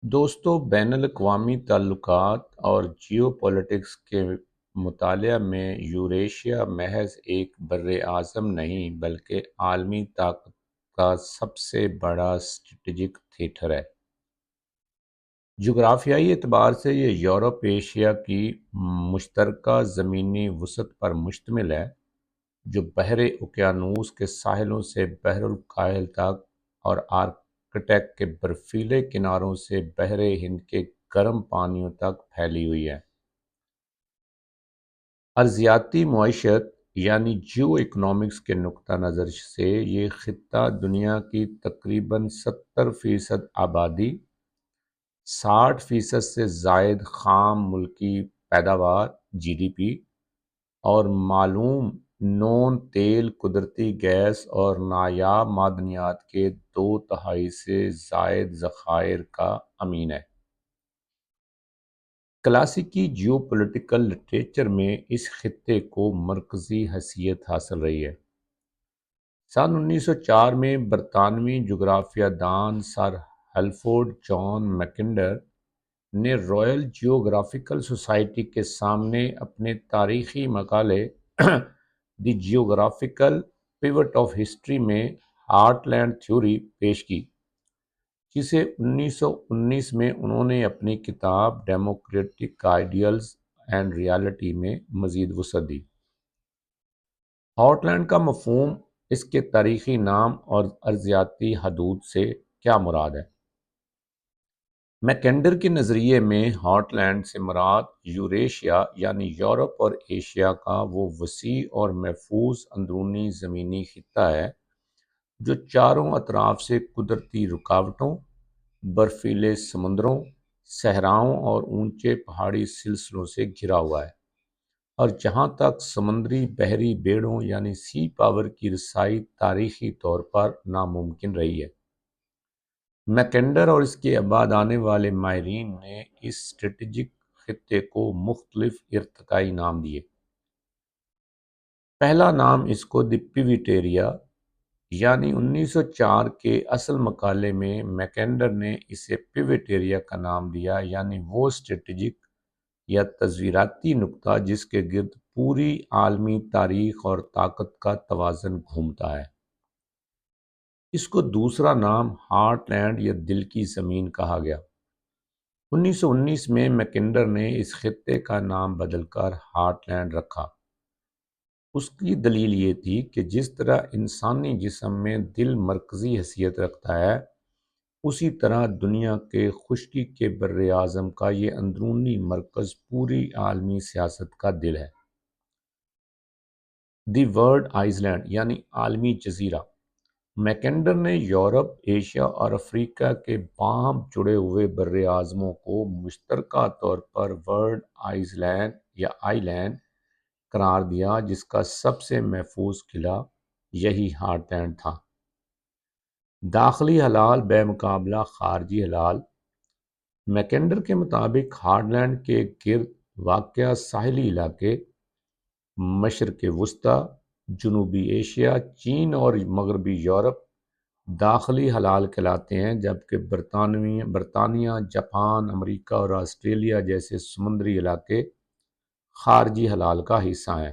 دوستو، بین الاقوامی تعلقات اور جیو پولیٹکس کے مطالعہ میں یوریشیا محض ایک براعظم نہیں بلکہ عالمی طاقت کا سب سے بڑا اسٹریٹجک تھیٹر ہے۔ جغرافیائی اعتبار سے یہ یورپ ایشیا کی مشترکہ زمینی وسعت پر مشتمل ہے، جو بحر اوقیانوس کے ساحلوں سے بحر الکاہل تک اور آرکٹک کے برفیلے کناروں سے بحر ہند کے گرم پانیوں تک پھیلی ہوئی ہے۔ ارضیاتی معیشت یعنی جیو اکنامکس کے نقطہ نظر سے یہ خطہ دنیا کی تقریباً 70% آبادی، 60% سے زائد خام ملکی پیداوار جی ڈی پی اور معلوم نون تیل، قدرتی گیس اور نایاب معدنیات کے 2/3 سے زائد ذخائر کا امین ہے۔ کلاسیکی جیو پولیٹیکل لٹریچر میں اس خطے کو مرکزی حیثیت حاصل رہی ہے۔ سن 1904 میں برطانوی جغرافیہ دان سر ہیلفورڈ جان میکنڈر نے رائل جیوگرافیکل سوسائٹی کے سامنے اپنے تاریخی مقالے the geographical pivot of history میں ہارٹ لینڈ تھیوری پیش کی، جسے 1919 میں انہوں نے اپنی کتاب ڈیموکریٹک آئیڈیلز اینڈ ریالٹی میں مزید وسعت دی۔ ہارٹ لینڈ کا مفہوم، اس کے تاریخی نام اور ارضیاتی حدود سے کیا مراد ہے؟ میکنڈر کے نظریے میں ہارٹ لینڈ سے مراد یوریشیا یعنی یورپ اور ایشیا کا وہ وسیع اور محفوظ اندرونی زمینی خطہ ہے جو چاروں اطراف سے قدرتی رکاوٹوں، برفیلے سمندروں، صحراؤں اور اونچے پہاڑی سلسلوں سے گھرا ہوا ہے، اور جہاں تک سمندری بحری بیڑوں یعنی سی پاور کی رسائی تاریخی طور پر ناممکن رہی ہے۔ میکنڈر اور اس کے بعد آنے والے ماہرین نے اس اسٹریٹجک خطے کو مختلف ارتقائی نام دیے۔ پہلا نام اس کو دی پیویٹیریا یعنی 1904 کے اصل مقالے میں میکنڈر نے اسے پیویٹیریا کا نام دیا، یعنی وہ اسٹریٹجک یا تصویراتی نقطہ جس کے گرد پوری عالمی تاریخ اور طاقت کا توازن گھومتا ہے۔ اس کو دوسرا نام ہارٹ لینڈ یا دل کی زمین کہا گیا۔ 1919 میں میکنڈر نے اس خطے کا نام بدل کر ہارٹ لینڈ رکھا۔ اس کی دلیل یہ تھی کہ جس طرح انسانی جسم میں دل مرکزی حیثیت رکھتا ہے، اسی طرح دنیا کے خشکی کے براعظم کا یہ اندرونی مرکز پوری عالمی سیاست کا دل ہے۔ دی ورلڈ آئس لینڈ یعنی عالمی جزیرہ، میکنڈر نے یورپ، ایشیا اور افریقہ کے باہم جڑے ہوئے براعظموں کو مشترکہ طور پر ورلڈ آئس لینڈ یا آئی لینڈ قرار دیا، جس کا سب سے محفوظ قلعہ یہی ہارٹ لینڈ تھا۔ داخلی ہلال بمقابلہ خارجی ہلال، میکنڈر کے مطابق ہارٹ لینڈ کے گرد واقع ساحلی علاقے مشرق وسطی، جنوبی ایشیا، چین اور مغربی یورپ داخلی ہلال کہلاتے ہیں، جبکہ برطانیہ، جاپان، امریکہ اور آسٹریلیا جیسے سمندری علاقے خارجی ہلال کا حصہ ہیں۔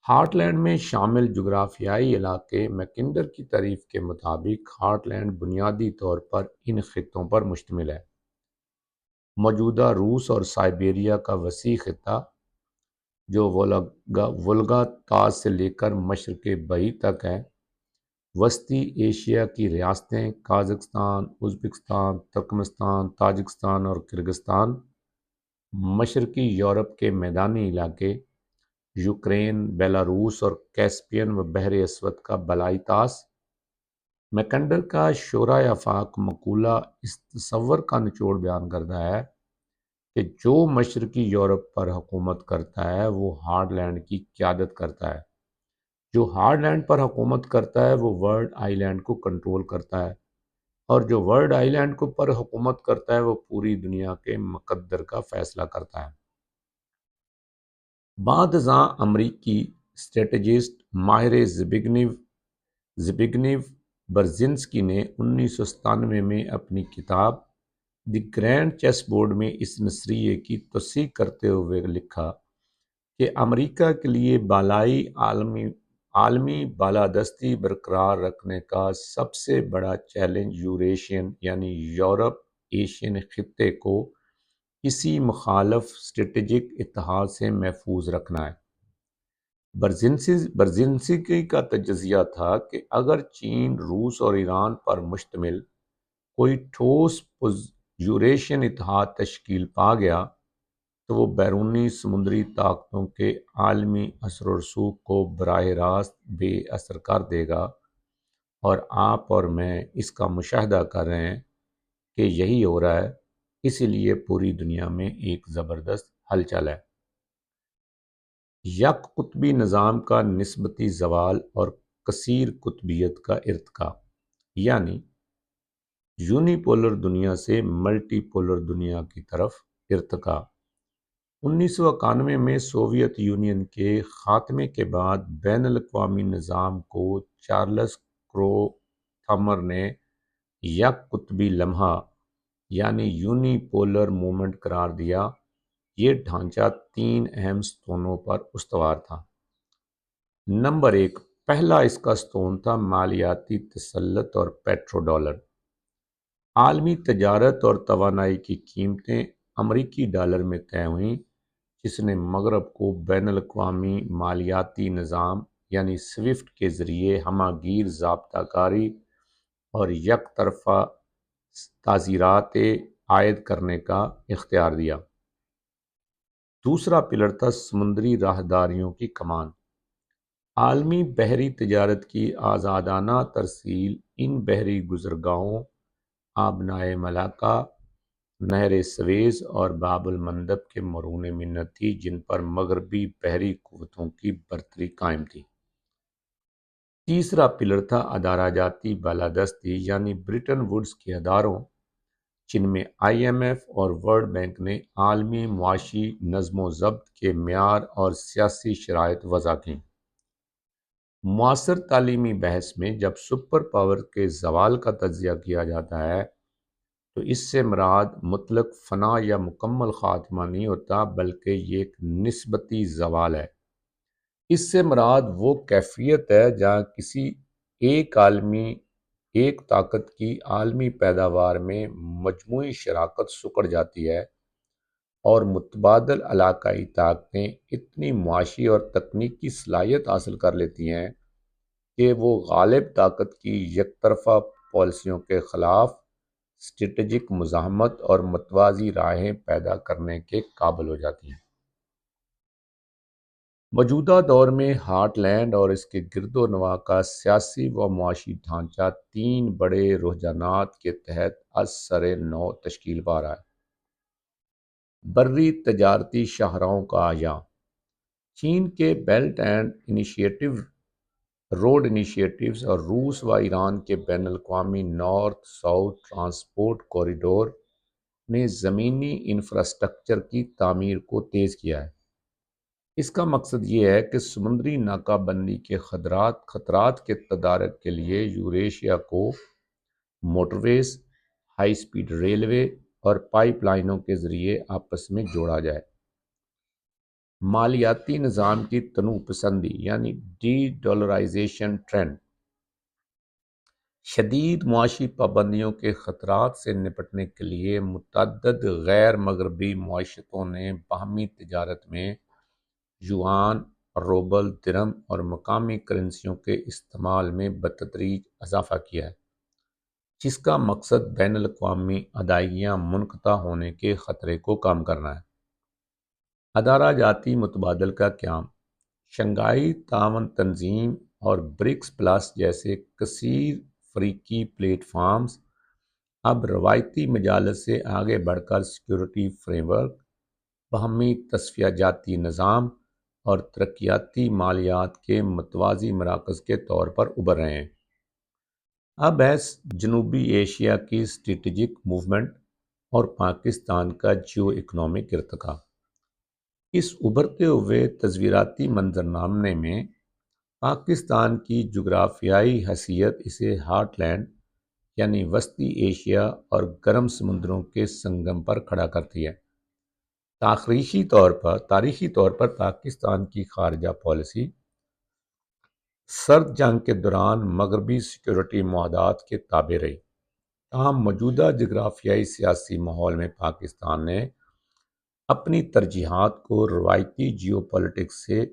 ہارٹ لینڈ میں شامل جغرافیائی علاقے میکنڈر کی تعریف کے مطابق ہارٹ لینڈ بنیادی طور پر ان خطوں پر مشتمل ہے: موجودہ روس اور سائبیریا کا وسیع خطہ جو وولگا طاس سے لے کر مشرق بحی تک ہے، وسطی ایشیا کی ریاستیں قازقستان، ازبکستان، ترکمنستان، تاجکستان اور کرغزستان، مشرقی یورپ کے میدانی علاقے یوکرین، بیلاروس اور کیسپین و بحر اسود کا بالائی طاس۔ میکنڈر کا شورائے آفاق مقولہ اس تصور کا نچوڑ بیان کرتا ہے کہ جو مشرقی یورپ پر حکومت کرتا ہے وہ ہارٹ لینڈ کی قیادت کرتا ہے، جو ہارٹ لینڈ پر حکومت کرتا ہے وہ ورلڈ آئی لینڈ کو کنٹرول کرتا ہے، اور جو ورلڈ آئی لینڈ کو پر حکومت کرتا ہے وہ پوری دنیا کے مقدر کا فیصلہ کرتا ہے۔ بعد ازاں امریکی اسٹریٹجسٹ ماہر زبیگنیو برزنسکی نے 1997 میں اپنی کتاب دی گرینڈ چیس بورڈ میں اس نظریے کی تصحیح کرتے ہوئے لکھا کہ امریکہ کے لیے عالمی بالادستی برقرار رکھنے کا سب سے بڑا چیلنج یوریشین یعنی یورپ ایشین خطے کو کسی مخالف اسٹریٹجک اتحاد سے محفوظ رکھنا ہے۔ برزنسکی کا تجزیہ تھا کہ اگر چین، روس اور ایران پر مشتمل کوئی ٹھوس یوریشین اتحاد تشکیل پا گیا تو وہ بیرونی سمندری طاقتوں کے عالمی اثر و رسوخ کو براہ راست بے اثر کر دے گا، اور آپ اور میں اس کا مشاہدہ کر رہے ہیں کہ یہی ہو رہا ہے۔ اسی لیے پوری دنیا میں ایک زبردست ہلچل ہے۔ یک قطبی نظام کا نسبتی زوال اور کثیر قطبیت کا ارتقاء، یعنی یونی پولر دنیا سے ملٹی پولر دنیا کی طرف ارتقاء۔ 1991 میں سوویت یونین کے خاتمے کے بعد بین الاقوامی نظام کو چارلس کروتھمر نے یک قطبی لمحہ یعنی یونی پولر مومنٹ قرار دیا۔ یہ ڈھانچہ 3 اہم ستونوں پر استوار تھا۔ نمبر 1، پہلا اس کا ستون تھا مالیاتی تسلط اور پیٹرو ڈالر۔ عالمی تجارت اور توانائی کی قیمتیں امریکی ڈالر میں طے ہوئیں، جس نے مغرب کو بین الاقوامی مالیاتی نظام یعنی سوئفٹ کے ذریعے ہمہ گیر ضابطہ کاری اور یک طرفہ تعزیرات عائد کرنے کا اختیار دیا۔ دوسرا پلر تھا سمندری راہداریوں کی کمان۔ عالمی بحری تجارت کی آزادانہ ترسیل ان بحری گزرگاہوں آبنائے ملاکا، نہر سویز اور باب المندب کے مرہون منت تھی، جن پر مغربی بحری قوتوں کی برتری قائم تھی۔ تیسرا پلر تھا ادارہ جاتی بالادستی یعنی برٹن ووڈز کے اداروں، جن میں IMF اور ورلڈ بینک نے عالمی معاشی نظم و ضبط کے معیار اور سیاسی شرائط وضع کیں۔ معاصر تعلیمی بحث میں جب سپر پاور کے زوال کا تجزیہ کیا جاتا ہے تو اس سے مراد مطلق فنا یا مکمل خاتمہ نہیں ہوتا، بلکہ یہ ایک نسبتی زوال ہے۔ اس سے مراد وہ کیفیت ہے جہاں کسی ایک طاقت کی عالمی پیداوار میں مجموعی شراکت سکڑ جاتی ہے، اور متبادل علاقائی طاقتیں اتنی معاشی اور تکنیکی صلاحیت حاصل کر لیتی ہیں کہ وہ غالب طاقت کی یک طرفہ پالیسیوں کے خلاف اسٹریٹجک مزاحمت اور متوازی راہیں پیدا کرنے کے قابل ہو جاتی ہیں۔ موجودہ دور میں ہارٹ لینڈ اور اس کے گرد و نواح کا سیاسی و معاشی ڈھانچہ 3 بڑے رجحانات کے تحت از سر نو تشکیل پا رہا ہے۔ بری تجارتی شاہراہوں کا احیاء۔ چین کے بیلٹ اینڈ روڈ انیشیٹوز اور روس و ایران کے بین الاقوامی نارتھ ساؤتھ ٹرانسپورٹ کوریڈور نے زمینی انفراسٹرکچر کی تعمیر کو تیز کیا ہے۔ اس کا مقصد یہ ہے کہ سمندری ناکہ بندی کے خطرات کے تدارک کے لیے یوریشیا کو موٹر ویز، ہائی سپیڈ ریلوے اور پائپ لائنوں کے ذریعے آپس میں جوڑا جائے۔ مالیاتی نظام کی تنوع پسندی یعنی ڈی ڈالرائزیشن ٹرینڈ۔ شدید معاشی پابندیوں کے خطرات سے نپٹنے کے لیے متعدد غیر مغربی معیشتوں نے باہمی تجارت میں یوان، روبل، درہم اور مقامی کرنسیوں کے استعمال میں بتدریج اضافہ کیا ہے، جس کا مقصد بین الاقوامی ادائیگیاں منقطع ہونے کے خطرے کو کم کرنا ہے۔ ادارہ جاتی متبادل کا قیام۔ شنگھائی تعاون تنظیم اور برکس پلس جیسے کثیر فریقی پلیٹ فارمز اب روایتی مجالس سے آگے بڑھ کر سیکیورٹی فریم ورک، باہمی تصفیہ جاتی نظام اور ترقیاتی مالیات کے متوازی مراکز کے طور پر ابھر رہے ہیں۔ اب ہے جنوبی ایشیا کی اسٹریٹجک موومنٹ اور پاکستان کا جیو اکنامک ارتقاء۔ اس ابھرتے ہوئے تصویراتی منظرنامے میں پاکستان کی جغرافیائی حیثیت اسے ہارٹ لینڈ یعنی وسطی ایشیا اور گرم سمندروں کے سنگم پر کھڑا کرتی ہے۔ تاریخی طور پر پاکستان کی خارجہ پالیسی سرد جنگ کے دوران مغربی سیکورٹی معاہدات کے تابع رہی، تاہم موجودہ جغرافیائی سیاسی ماحول میں پاکستان نے اپنی ترجیحات کو روایتی جیو پولیٹکس سے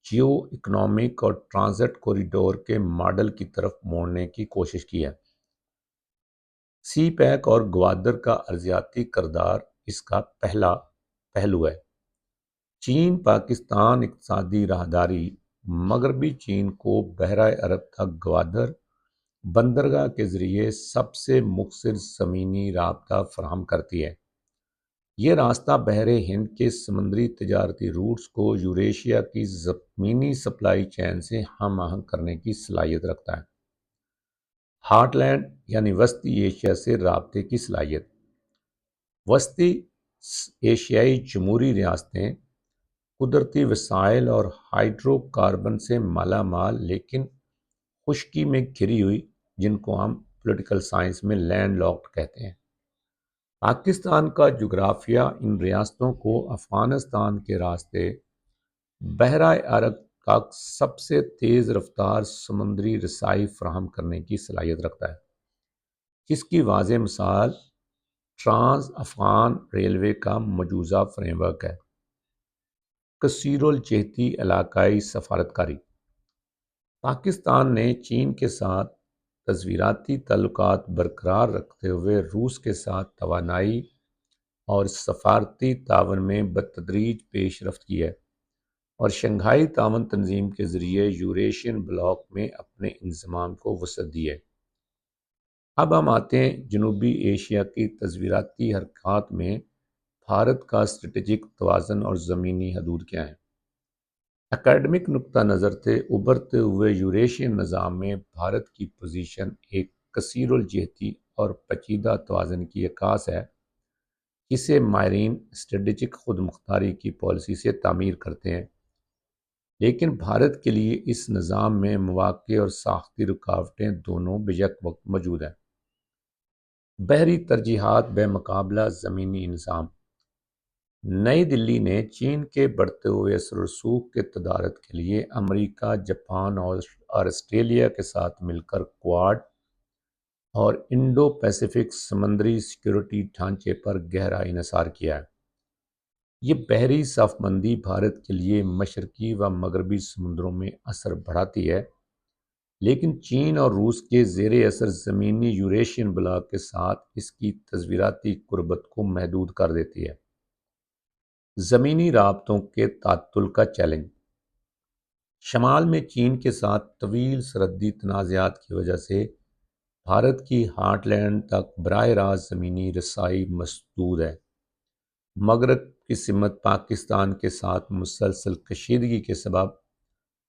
جیو اکنامک اور ٹرانزٹ کوریڈور کے ماڈل کی طرف موڑنے کی کوشش کی ہے۔ سی پیک اور گوادر کا ارضیاتی کردار اس کا پہلا پہلو ہے۔ چین پاکستان اقتصادی راہداری مغربی چین کو بحیرہ عرب تک گوادر بندرگاہ کے ذریعے سب سے مؤثر زمینی رابطہ فراہم کرتی ہے۔ یہ راستہ بحر ہند کے سمندری تجارتی روٹس کو یوریشیا کی زمینی سپلائی چین سے ہم آہنگ کرنے کی صلاحیت رکھتا ہے۔ ہارٹ لینڈ یعنی وسطی ایشیا سے رابطے کی صلاحیت۔ وسطی ایشیائی جمہوری ریاستیں قدرتی وسائل اور ہائیڈرو کاربن سے مالا مال لیکن خشکی میں گھری ہوئی، جن کو ہم پولیٹیکل سائنس میں لینڈ لاکڈ کہتے ہیں۔ پاکستان کا جغرافیہ ان ریاستوں کو افغانستان کے راستے بحیرہ عرب تک سب سے تیز رفتار سمندری رسائی فراہم کرنے کی صلاحیت رکھتا ہے، جس کی واضح مثال ٹرانس افغان ریلوے کا مجوزہ فریم ورک ہے۔ کثیر الجہتی علاقائی سفارتکاری۔ پاکستان نے چین کے ساتھ تصویراتی تعلقات برقرار رکھتے ہوئے روس کے ساتھ توانائی اور سفارتی تعاون میں بتدریج پیش رفت کی ہے اور شنگھائی تعاون تنظیم کے ذریعے یوریشین بلاک میں اپنے انضمام کو وسعت دی ہے۔ اب ہم آتے ہیں جنوبی ایشیا کی تصویراتی حرکات میں بھارت کا اسٹریٹجک توازن اور زمینی حدود کیا ہیں۔ اکیڈمک نقطہ نظر سے ابھرتے ہوئے یوریشین نظام میں بھارت کی پوزیشن ایک کثیر الجہتی اور پیچیدہ توازن کی عکاس ہے، جسے ماہرین اسٹریٹجک خود مختاری کی پالیسی سے تعمیر کرتے ہیں۔ لیکن بھارت کے لیے اس نظام میں مواقع اور ساختی رکاوٹیں دونوں بیک وقت موجود ہیں۔ بحری ترجیحات بمقابلہ زمینی نظام۔ نئی دلی نے چین کے بڑھتے ہوئے اثر و رسوخ کے تدارک کے لیے امریکہ، جاپان اور آسٹریلیا کے ساتھ مل کر کوواڈ اور انڈو پیسیفک سمندری سیکورٹی ڈھانچے پر گہرا انحصار کیا ہے۔ یہ بحری صف بندی بھارت کے لیے مشرقی و مغربی سمندروں میں اثر بڑھاتی ہے، لیکن چین اور روس کے زیر اثر زمینی یوریشین بلاک کے ساتھ اس کی تصویراتی قربت کو محدود کر دیتی ہے۔ زمینی رابطوں کے تعطل کا چیلنج۔ شمال میں چین کے ساتھ طویل سرحدی تنازعات کی وجہ سے بھارت کی ہارٹ لینڈ تک براہ راست زمینی رسائی مسدود ہے۔ مغرب کی سمت پاکستان کے ساتھ مسلسل کشیدگی کے سبب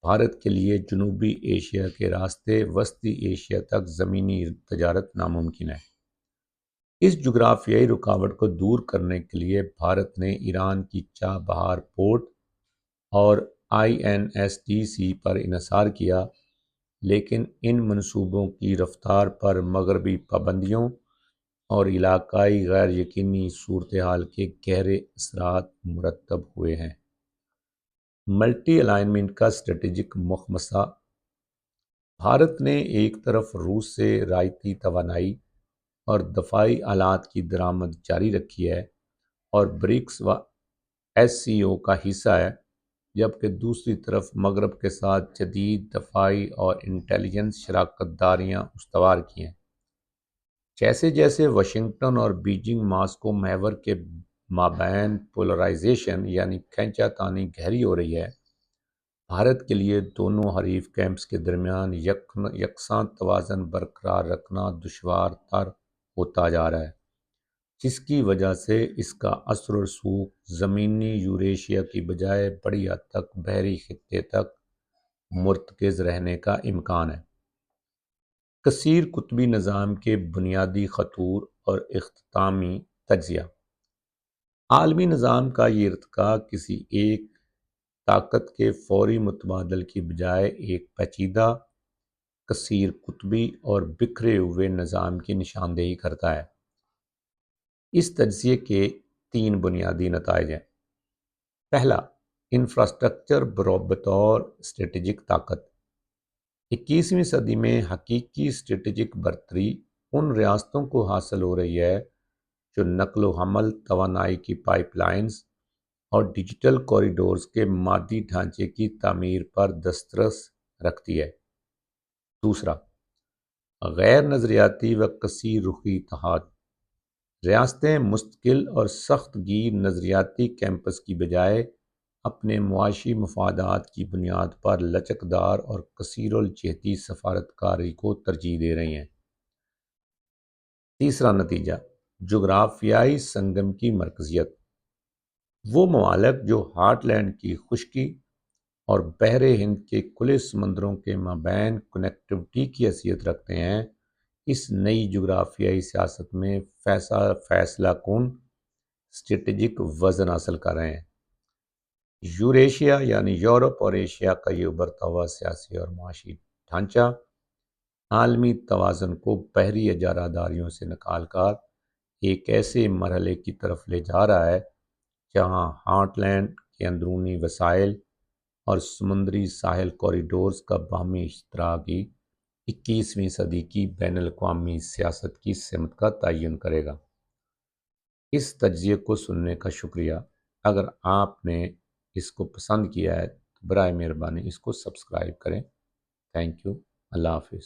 بھارت کے لیے جنوبی ایشیا کے راستے وسطی ایشیا تک زمینی تجارت ناممکن ہے۔ اس جغرافیائی رکاوٹ کو دور کرنے کے لیے بھارت نے ایران کی چابہار پورٹ اور INSTC پر انحصار کیا، لیکن ان منصوبوں کی رفتار پر مغربی پابندیوں اور علاقائی غیر یقینی صورتحال کے گہرے اثرات مرتب ہوئے ہیں۔ ملٹی الائنمنٹ کا اسٹریٹجک مخمصہ۔ بھارت نے ایک طرف روس سے رایتی توانائی اور دفاعی آلات کی درآمد جاری رکھی ہے اور برکس و SCO کا حصہ ہے، جبکہ دوسری طرف مغرب کے ساتھ جدید دفاعی اور انٹیلیجنس شراکت داریاں استوار کی ہیں۔ جیسے جیسے واشنگٹن اور بیجنگ ماسکو محور کے مابین پولرائزیشن یعنی کھینچا تانی گہری ہو رہی ہے، بھارت کے لیے دونوں حریف کیمپس کے درمیان یکساں توازن برقرار رکھنا دشوار تر ہوتا جا رہا ہے، جس کی وجہ سے اس کا اثر و رسوخ زمینی یوریشیا کی بجائے بڑی حد تک بحری خطے تک مرتکز رہنے کا امکان ہے۔ کثیر قطبی نظام کے بنیادی خطور اور اختتامی تجزیہ۔ عالمی نظام کا یہ ارتقاء کسی ایک طاقت کے فوری متبادل کی بجائے ایک پیچیدہ کثیر قطبی اور بکھرے ہوئے نظام کی نشاندہی کرتا ہے۔ اس تجزیے کے 3 بنیادی نتائج ہیں۔ پہلا، انفراسٹرکچر بطور اسٹریٹجک طاقت۔ 21ویں صدی میں حقیقی اسٹریٹجک برتری ان ریاستوں کو حاصل ہو رہی ہے جو نقل و حمل، توانائی کی پائپ لائنز اور ڈیجیٹل کوریڈورز کے مادی ڈھانچے کی تعمیر پر دسترس رکھتی ہے۔ دوسرا، غیر نظریاتی و کثیر رخی اتحاد۔ ریاستیں مستقل اور سخت گیر نظریاتی کیمپس کی بجائے اپنے معاشی مفادات کی بنیاد پر لچکدار اور کثیر الجہتی سفارتکاری کو ترجیح دے رہی ہیں۔ تیسرا نتیجہ، جغرافیائی سنگم کی مرکزیت۔ وہ ممالک جو ہارٹ لینڈ کی خشکی اور بحر ہند کے کھلے سمندروں کے مابین کنیکٹیوٹی کی حیثیت رکھتے ہیں، اس نئی جغرافیائی سیاست میں فیصلہ کن اسٹریٹجک وزن حاصل کر رہے ہیں۔ یوریشیا یعنی یورپ اور ایشیا کا یہ ابھرتا ہوا سیاسی اور معاشی ڈھانچہ عالمی توازن کو بحری اجارہ داریوں سے نکال کر ایک ایسے مرحلے کی طرف لے جا رہا ہے جہاں ہارٹ لینڈ کے اندرونی وسائل اور سمندری ساحل کوریڈورز کا باہمی اشتراک ہی 21ویں صدی کی بین الاقوامی سیاست کی سمت کا تعین کرے گا۔ اس تجزیے کو سننے کا شکریہ۔ اگر آپ نے اس کو پسند کیا ہے تو برائے مہربانی اس کو سبسکرائب کریں۔ Thank you. اللہ حافظ۔